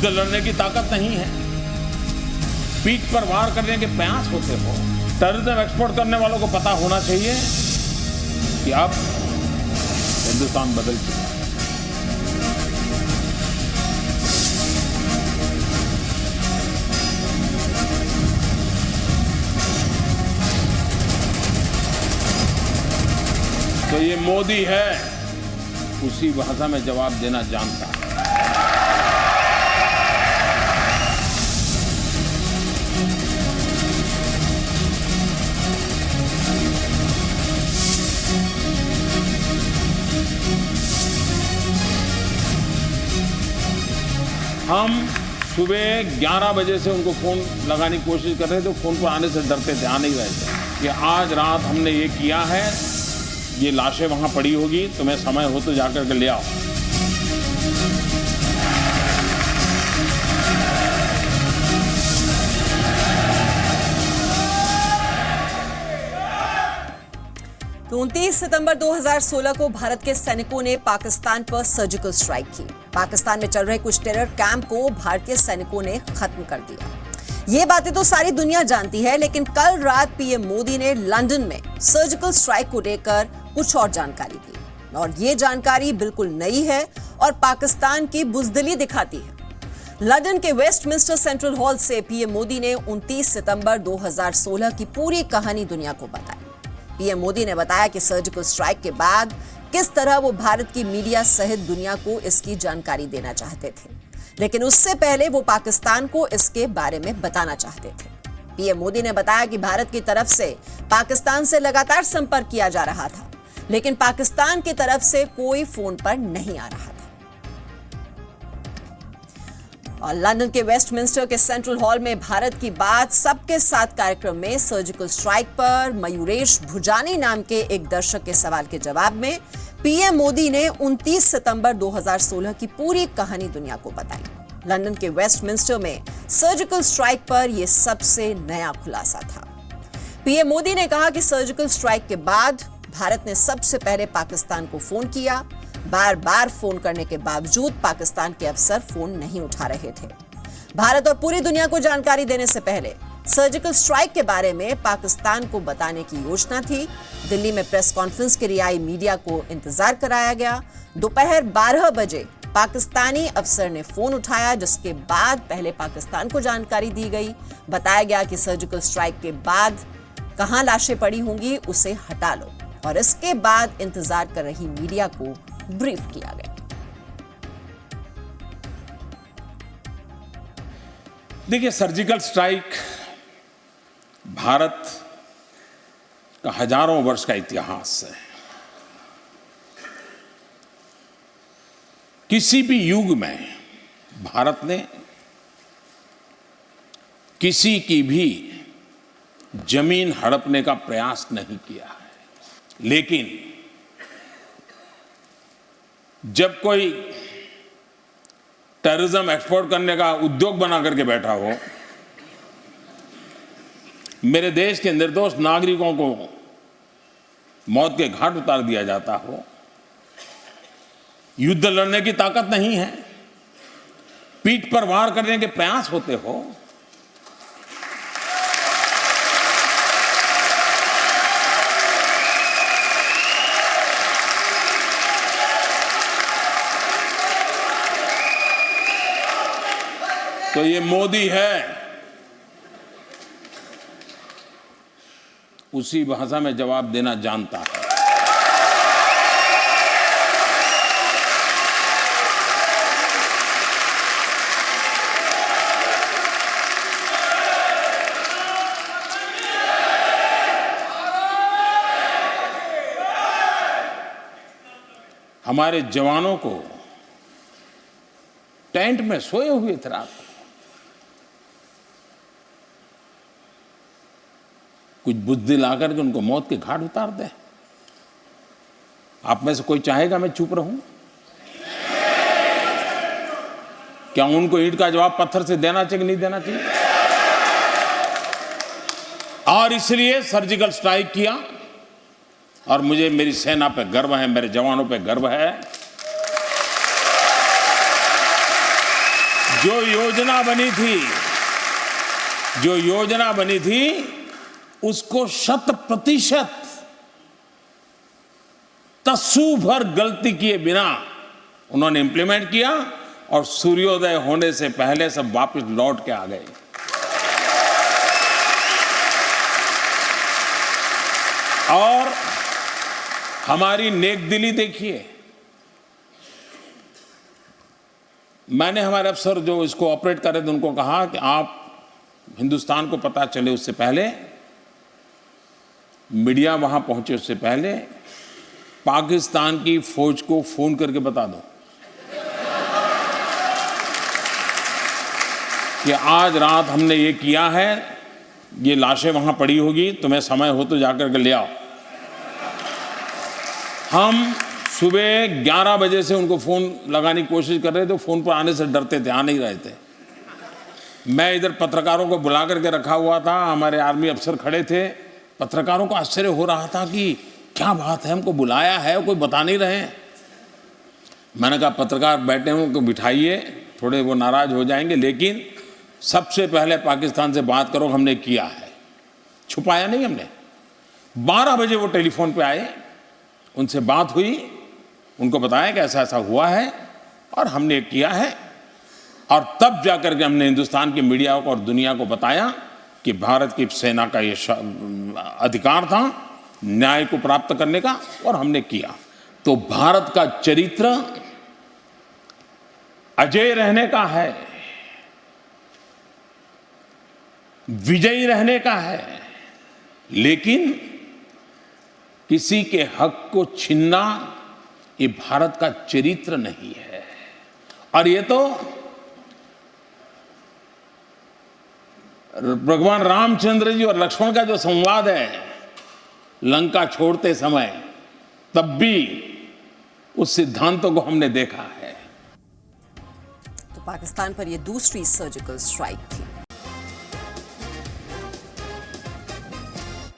युद्ध लड़ने की ताकत नहीं है, पीठ पर वार करने के प्रयास होते हो। टेररिज्म एक्सपोर्ट करने वालों को पता होना चाहिए कि अब हिंदुस्तान बदल चुका है। तो ये मोदी है, उसी भाषा में जवाब देना जानता है। हम सुबह 11 बजे से उनको फोन लगाने की कोशिश कर रहे थे, तो फोन पर आने से डरते थे, आ नहीं रहे थे कि आज रात हमने ये किया है, ये लाशें वहां पड़ी होगी, तुम्हें समय हो तो जाकर के ले आओ। तो 29 सितंबर 2016 को भारत के सैनिकों ने पाकिस्तान पर सर्जिकल स्ट्राइक की। पाकिस्तान में चल रहे कुछ टेरर कैंप को भारतीय सैनिकों ने खत्म कर दिया। ये बातें तो सारी दुनिया जानती है, लेकिन कल रात पीएम मोदी ने लंदन में सर्जिकल स्ट्राइक को लेकर कुछ और जानकारी दी, और ये जानकारी बिल्कुल नई है और पाकिस्तान की बुजदिली दिखाती है। लंदन के वेस्टमिंस्टर सेंट्रल हॉल से पीएम मोदी ने 29 सितंबर 2016 की पूरी कहानी दुनिया को बताई। पीएम मोदी ने बताया कि सर्जिकल स्ट्राइक के बाद किस तरह वो भारत की मीडिया सहित दुनिया को इसकी जानकारी देना चाहते थे, लेकिन उससे पहले वो पाकिस्तान को इसके बारे में बताना चाहते थे। पीएम मोदी ने बताया कि भारत की तरफ से पाकिस्तान से लगातार संपर्क किया जा रहा था, लेकिन पाकिस्तान की तरफ से कोई फोन पर नहीं आ रहा था। और लंदन के वेस्टमिंस्टर के सेंट्रल हॉल में भारत की बात सबके साथ कार्यक्रम में सर्जिकल स्ट्राइक पर मयूरेश भुजानी नाम के एक दर्शक के सवाल के जवाब में पीएम मोदी ने 29 सितंबर 2016 की पूरी कहानी दुनिया को बताई। लंदन के वेस्टमिंस्टर में सर्जिकल स्ट्राइक पर यह सबसे नया खुलासा था। पीएम मोदी ने कहा कि सर्जिकल स्ट्राइक के बाद भारत ने सबसे पहले पाकिस्तान को फोन किया। बार बार फोन करने के बावजूद पाकिस्तान के अफसर फोन नहीं उठा रहे थे। भारत और पूरी दुनिया को जानकारी देने से पहले सर्जिकल स्ट्राइक के बारे में पाकिस्तान को बताने की योजना थी। दिल्ली में प्रेस कॉन्फ्रेंस के लिए आई मीडिया को इंतजार कराया गया। दोपहर 12 बजे पाकिस्तानी अफसर ने फोन उठाया, जिसके बाद पहले पाकिस्तान को जानकारी दी गई। बताया गया कि सर्जिकल स्ट्राइक के बाद कहां लाशें पड़ी होंगी उसे हटा लो, और इसके बाद इंतजार कर रही मीडिया को ब्रीफ किया गया। देखिए, सर्जिकल स्ट्राइक भारत का हजारों वर्ष का इतिहास है। किसी भी युग में भारत ने किसी की भी जमीन हड़पने का प्रयास नहीं किया है, लेकिन जब कोई टेररिज्म एक्सपोर्ट करने का उद्योग बना करके बैठा हो, मेरे देश के निर्दोष नागरिकों को मौत के घाट उतार दिया जाता हो, युद्ध लड़ने की ताकत नहीं है, पीठ पर वार करने के प्रयास होते हो, तो ये मोदी है, उसी भाषा में जवाब देना जानता है। हमारे जवानों को टेंट में सोए हुए थे रात को, कुछ बुद्धि लाकर के उनको मौत के घाट उतार दे। आप में से कोई चाहेगा मैं चुप रहूं? क्या उनको ईंट का जवाब पत्थर से देना चाहिए कि नहीं देना चाहिए? और इसलिए सर्जिकल स्ट्राइक किया, और मुझे मेरी सेना पे गर्व है, मेरे जवानों पे गर्व है। जो योजना बनी थी उसको 100% तस्सू भर गलती किए बिना उन्होंने इंप्लीमेंट किया और सूर्योदय होने से पहले सब वापस लौट के आ गए। और हमारी नेकदिली देखिए, मैंने हमारे अफसर जो इसको ऑपरेट कर रहे थे उनको कहा कि आप हिंदुस्तान को पता चले उससे पहले, मीडिया वहां पहुंचे उससे पहले पाकिस्तान की फौज को फोन करके बता दो कि आज रात हमने ये किया है, ये लाशें वहां पड़ी होगी, तुम्हें समय हो तो जाकर के ले आओ। हम सुबह 11 बजे से उनको फ़ोन लगाने की कोशिश कर रहे थे, फ़ोन पर आने से डरते थे, आ नहीं रहे थे। मैं इधर पत्रकारों को बुला करके रखा हुआ था, हमारे आर्मी अफसर खड़े थे। पत्रकारों को आश्चर्य हो रहा था कि क्या बात है, हमको बुलाया है, कोई बता नहीं रहे। मैंने कहा पत्रकार बैठे हैं उनको बिठाइए, थोड़े वो नाराज़ हो जाएंगे, लेकिन सबसे पहले पाकिस्तान से बात करो, हमने किया है, छुपाया नहीं हमने। 12 बजे वो टेलीफोन पे आए, उनसे बात हुई, उनको बताया कि ऐसा ऐसा हुआ है और हमने किया है। और तब जाकर के हमने हिंदुस्तान की मीडिया को और दुनिया को बताया कि भारत की सेना का ये अधिकार था न्याय को प्राप्त करने का, और हमने किया। तो भारत का चरित्र अजय रहने का है, विजयी रहने का है, लेकिन किसी के हक को छीनना ये भारत का चरित्र नहीं है। और ये तो भगवान रामचंद्र जी और लक्ष्मण का जो संवाद है लंका छोड़ते समय, तब भी उस सिद्धांतों को हमने देखा है। तो पाकिस्तान पर यह दूसरी सर्जिकल स्ट्राइक थी।